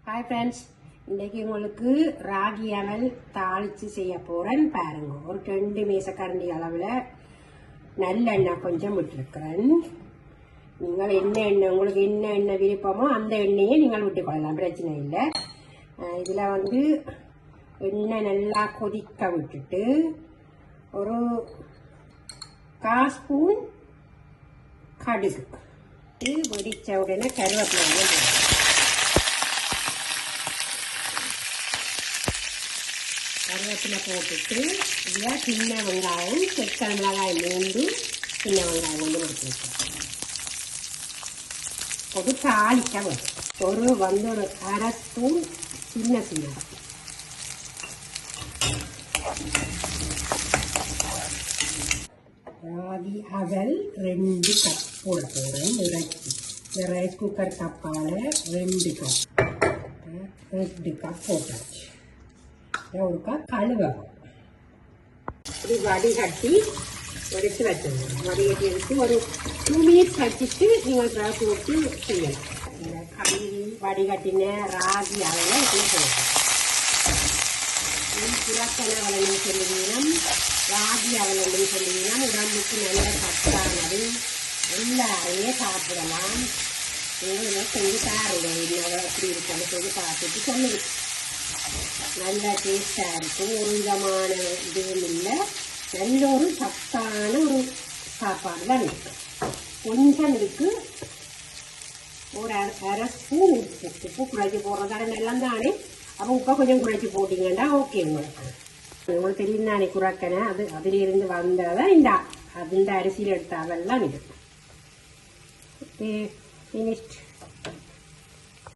Hi friends, இன்னைக்கு உங்களுக்கு ராகி அவல் தாளிச்சு செய்ய போறேன் பாருங்க. ஒரு 2 மேசக்கரண்டி அளவுல நல்லெண்ணெய் கொஞ்சம் விட்டுருக்கிறேன். நீங்கள் எண்ணெய் உங்களுக்கு என்ன எண்ணெய் விருப்பமோ அந்த எண்ணெயை நீங்கள் விட்டுக்கொள்ளலாம், பிரச்சனை இல்லை. இதுல எண்ணெய் நல்லா கொதிக்க விட்டுட்டு ஒரு 1/4 ஸ்பூன் கடுகு வெடிச்ச உடனே கருவேப்பிலை கருவேப்பிலை போட்டுட்டு இதில் சின்ன வெங்காயம் செக்க மிளகாய் மூண்டு சின்ன வெங்காயம் கொடுத்து வச்சுருக்கேன். போட்டு தாளிக்க வரும். ஒரு 1/2 ஸ்பூன் சின்ன சீரகம், ராகி அவல் 2 கப் போட போகிறேன். இந்த ரைஸ் குக்கர் கப்பால் 2 கப் போட்டாச்சு. ஒருக்கா கழுவகம் இப்படி வடிகட்டி எடுத்து வச்சிடணும். வடிகட்டி எடுத்து ஒரு 2 மினிட்ஸ் வச்சுட்டு நீங்கள் ட்ராப் ஊற்றி செய்யலாம். இந்த கழுவி வடிகட்டின ராகி அவலை இப்படி போடணும். புறக்கண அவலன்னு சொல்லுவீங்கன்னா, ராகி அவலன்னு சொல்லுவீங்கன்னா உடம்புக்கு நல்ல சத்தானது, எல்லாரையே சாப்பிடலாம். நீங்கள் செஞ்சு பாருங்க, இன்னும் எப்படி இருக்குன்னு சொல்லி பார்த்துட்டு சொல்லுங்க. நல்ல டேஸ்டாக இருக்கும். ஒரு விதமான இதுவும் இல்லை, நல்ல ஒரு சத்தான ஒரு சாப்பாடு தான் இருக்கு. கொஞ்சம் இருக்கு, ஒரு 1/2 ஸ்பூன் உப்பு குறைச்சி போடுறதால எல்லாம் தானே. அப்போ உப்பை கொஞ்சம் குறைச்சி போட்டிங்கன்னா ஓகே. உங்களுக்கு தெரியும் தானே குறைக்கணை, அதிலிருந்து வந்ததான் இந்த அரிசியில் எடுத்த அவெல்லாம் இது. Okay, finished.